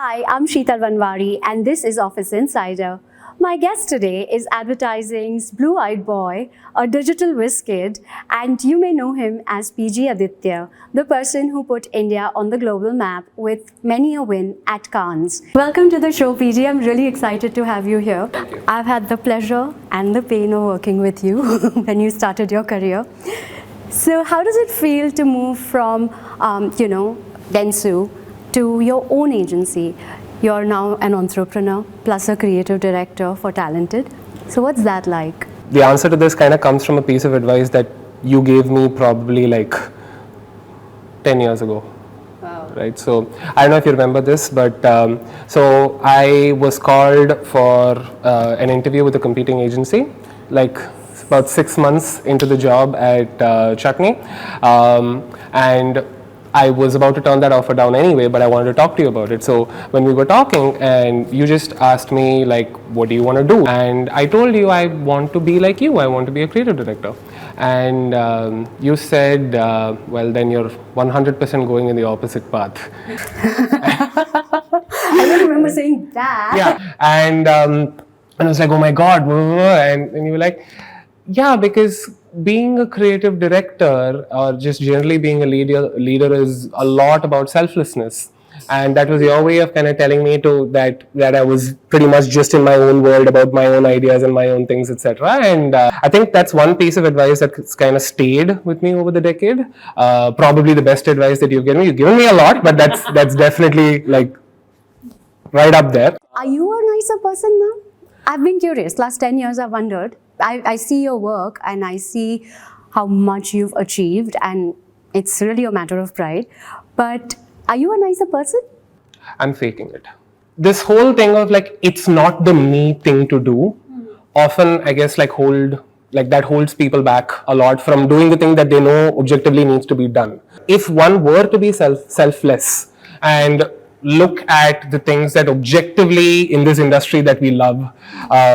Hi, I'm Sheetal Vanwari and this is Office Insider. My guest today is advertising's blue-eyed boy, a digital whiz kid, and you may know him as PG Aditya, the person who put India on the global map with many a win at Cannes. Welcome to the show, PG. I'm really excited to have you here. Thank you. I've had the pleasure and the pain of working with you when you started your career. So how does it feel to move from, Dentsu to your own agency? You're now an entrepreneur plus a creative director for Talented. So what's that like? The answer to this kind of comes from a piece of advice that you gave me probably like 10 years ago. Wow. Right, so I don't know if you remember this, but so I was called for an interview with a competing agency, like about 6 months into the job at Chutney, and I was about to turn that offer down anyway, but I wanted to talk to you about it. So when we were talking, and you just asked me like, what do you want to do? And I told you I want to be like you. I want to be a creative director. And you said, well, then you're 100% going in the opposite path. I don't remember saying that. Yeah, and I was like, oh my God, and you were like, yeah, because being a creative director or just generally being a leader is a lot about selflessness. And that was your way of kind of telling me that I was pretty much just in my own world about my own ideas and my own things, etc. And I think that's one piece of advice that's kind of stayed with me over the decade. Probably the best advice that you've given me. You've given me a lot, but that's definitely like right up there. Are you a nicer person now? I've been curious. Last 10 years I've wondered. I see your work and I see how much you've achieved, and it's really a matter of pride. But are you a nicer person? I'm faking it. This whole thing of like, it's not the me thing to do, often I guess that holds people back a lot from doing the thing that they know objectively needs to be done. If one were to be selfless and look at the things that objectively in this industry that we love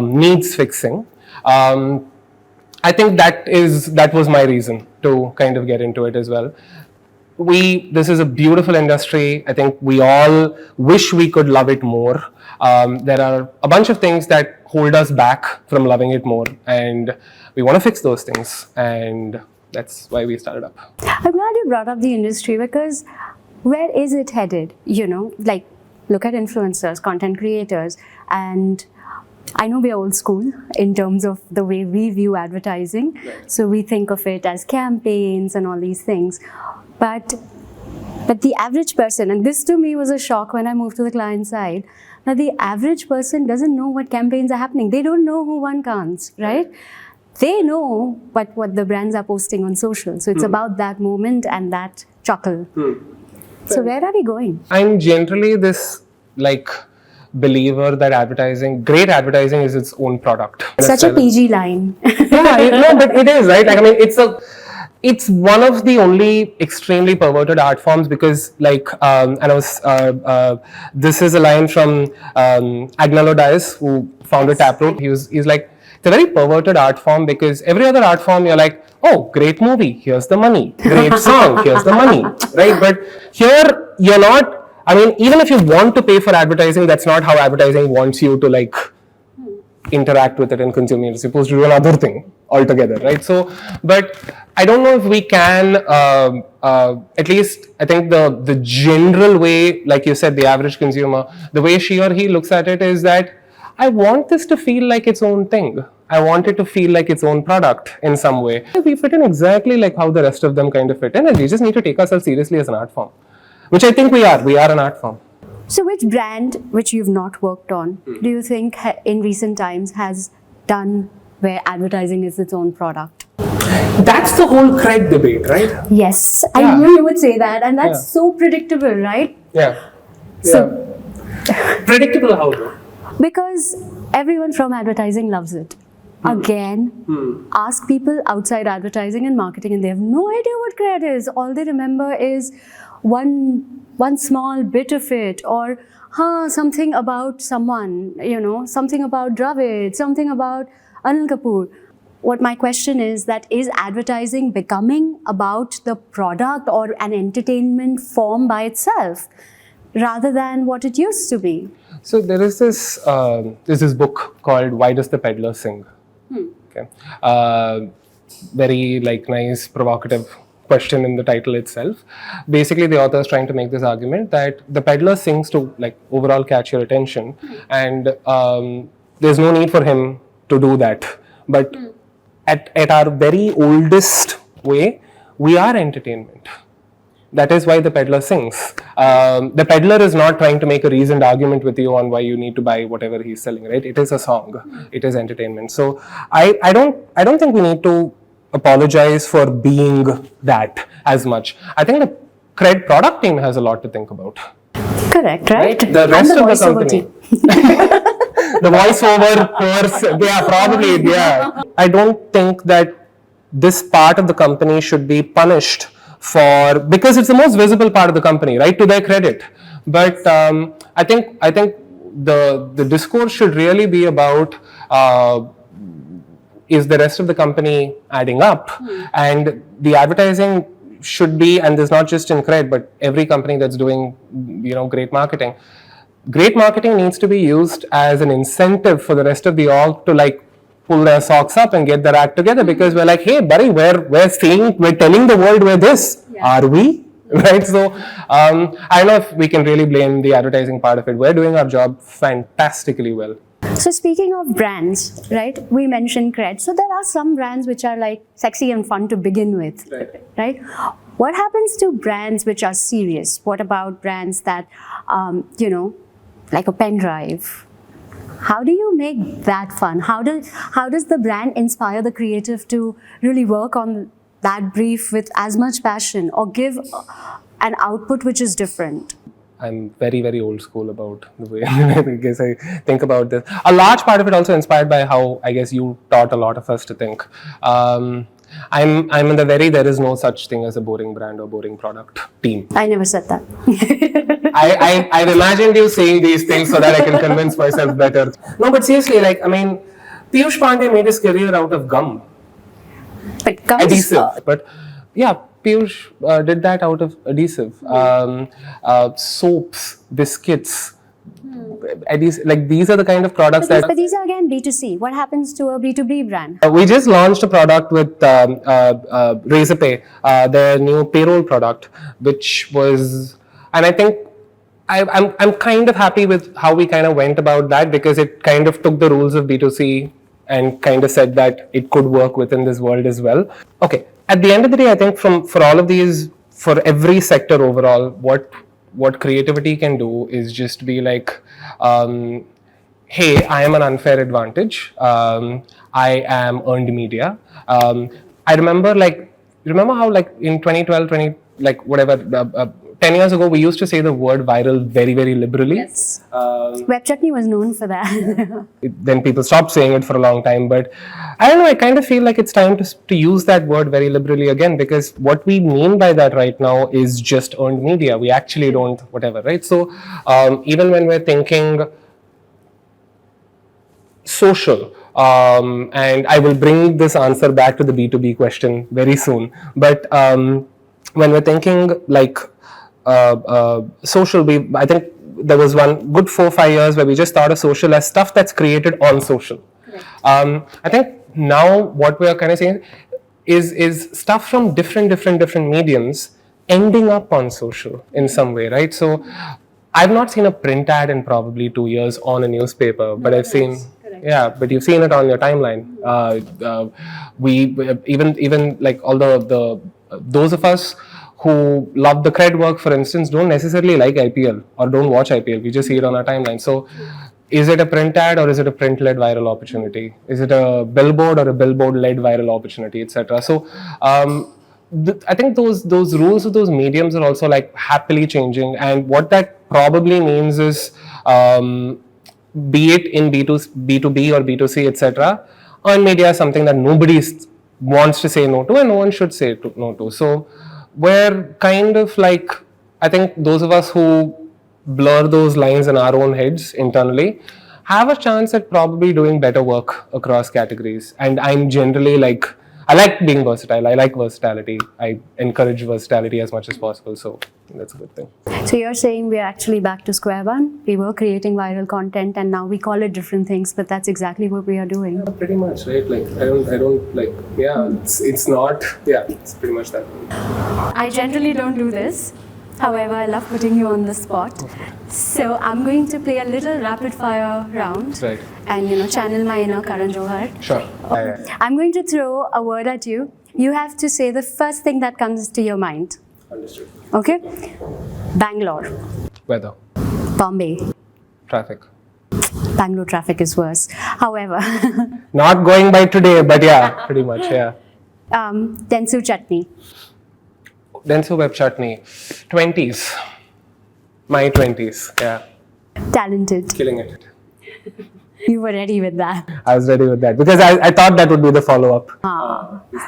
needs fixing, I think that was my reason to kind of get into it as well. This is a beautiful industry. I think we all wish we could love it more. There are a bunch of things that hold us back from loving it more, and we want to fix those things, and that's why we started up. I'm glad you brought up the industry, because where is it headed? Like look at influencers, content creators, and I know we are old school in terms of the way we view advertising. Right. So we think of it as campaigns and all these things. But the average person, and this to me was a shock when I moved to the client side, that the average person doesn't know what campaigns are happening. They don't know who won Cannes, right? They know what the brands are posting on social. So it's about that moment and that chuckle. So where are we going? I'm generally this believer that great advertising is its own product. Such a PG line. Yeah, but it is, right? I mean, it's one of the only extremely perverted art forms, because this is a line from Agnello Dias, who founded Taproot. He's like, it's a very perverted art form, because every other art form you're like, oh, great movie, here's the money. Great song, here's the money, right? But here you're not. I mean, even if you want to pay for advertising, that's not how advertising wants you to interact with it and consume it. It's supposed to do another thing altogether, right? So, but I don't know if we can, at least I think the general way, like you said, the average consumer, the way she or he looks at it is that I want this to feel like its own thing. I want it to feel like its own product in some way. We fit in exactly like how the rest of them kind of fit in, and we just need to take ourselves seriously as an art form. Which I think we are. We are an art form. So which brand, which you've not worked on, do you think in recent times has done where advertising is its own product? That's the whole cred debate, right? Yes, I knew you would say that, and that's so predictable, right? Yeah. So, predictable how though? Because everyone from advertising loves it. Again, ask people outside advertising and marketing, and they have no idea what cred is. All they remember is one small bit of it, or something about someone, something about Dravid, something about Anil Kapoor. What my question is is advertising becoming about the product or an entertainment form by itself? rather than what it used to be? So there's this book called Why Does the Peddler Sing? Okay. Very like nice, provocative question in the title itself. Basically, the author is trying to make this argument that the peddler sings to like overall catch your attention, and there's no need for him to do that. But at our very oldest way, we are entertainment. That is why the peddler sings. The peddler is not trying to make a reasoned argument with you on why you need to buy whatever he's selling, right? It is a song. It is entertainment. So I don't think we need to apologize for being that as much. I think the Cred product team has a lot to think about. Correct, right? The rest And of the voiceover company. team. The voiceover course, yeah. I don't think that this part of the company should be punished because it's the most visible part of the company, right? To their credit. But I think the discourse should really be about is the rest of the company adding up, and the advertising should be, and there's not just in Cred, but every company that's doing great marketing. Great marketing needs to be used as an incentive for the rest of the org to like pull their socks up and get their act together, because we're like, hey buddy, we're telling the world we're this. Are we? Right? So I don't know if we can really blame the advertising part of it. We're doing our job fantastically well. So speaking of brands, right? We mentioned Cred. So there are some brands which are like sexy and fun to begin with, right? What happens to brands which are serious? What about brands that, like a pen drive? How do you make that fun? How does the brand inspire the creative to really work on that brief with as much passion or give an output which is different? I'm very, very old school about the way I guess I think about this. A large part of it also inspired by how I guess you taught a lot of us to think. I'm in the there is no such thing as a boring brand or boring product team. I never said that. I've imagined you saying these things so that I can convince myself better. No, but seriously, like, I mean, Piyush Pandey made his career out of gum. But gum Adhesive. But yeah, Piyush did that out of adhesive. Soaps, biscuits, adhesive, like these are the kind of products But these are again B2C. What happens to a B2B brand? We just launched a product with Razorpay, their new payroll product, which was, and I think I'm kind of happy with how we kind of went about that, because it kind of took the rules of B2C and kind of said that it could work within this world as well. Okay, at the end of the day, I think for all of these, for every sector overall, what creativity can do is just be like, hey, I am an unfair advantage. I am earned media. I remember how like in 2012, 10 years ago, we used to say the word viral very, very liberally. Yes. Web Chutney was known for that. Then people stopped saying it for a long time. But I don't know, I kind of feel like it's time to use that word very liberally again, because what we mean by that right now is just earned media. We actually don't, whatever, right? So even when we're thinking social, and I will bring this answer back to the B2B question very soon. But when we're thinking like social, I think there was one good 4-5 years where we just thought of social as stuff that's created on social. I think now what we are kind of saying is stuff from different mediums ending up on social in some way, right? So I've not seen a print ad in probably 2 years on a newspaper, but I've seen, yeah, but you've seen it on your timeline. We even like all the those of us who love the Cred work, for instance, don't necessarily like IPL or don't watch IPL. We just see it on our timeline. So is it a print ad or is it a print-led viral opportunity? Is it a billboard or a billboard-led viral opportunity, etc.? So I think those rules of those mediums are also like happily changing. And what that probably means is, be it in B2B or B2C, etc., earned media is something that nobody wants to say no to, and no one should say no to. So we're kind of like, I think those of us who blur those lines in our own heads internally have a chance at probably doing better work across categories. And I'm generally like, I like being versatile. I like versatility. I encourage versatility as much as possible. So that's a good thing. So you're saying we're actually back to square one. We were creating viral content and now we call it different things, but that's exactly what we are doing. Yeah, pretty much, right? Like I don't like. Yeah, it's not. Yeah, it's pretty much that. I generally don't do this. However, I love putting you on the spot. So I'm going to play a little rapid fire round. Right. And channel my inner Karan Johar. Sure. Yeah. I'm going to throw a word at you. You have to say the first thing that comes to your mind. Understood. Okay? Bangalore. Weather. Bombay. Traffic. Bangalore traffic is worse. However, Not going by today, but yeah, pretty much, yeah. Densu chutney. Densu web chutney. 20s. My 20s, yeah. Talented. Killing it. You were ready with that. I was ready with that because I thought that would be the follow-up.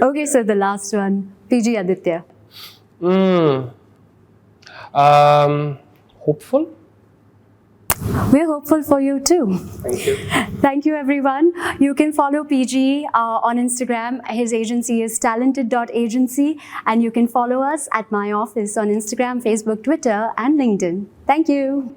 Okay, so the last one. PG Aditya. Hopeful? We're hopeful for you too. Thank you. Thank you, everyone. You can follow PG on Instagram. His agency is talented.agency. And you can follow us at my office on Instagram, Facebook, Twitter, and LinkedIn. Thank you.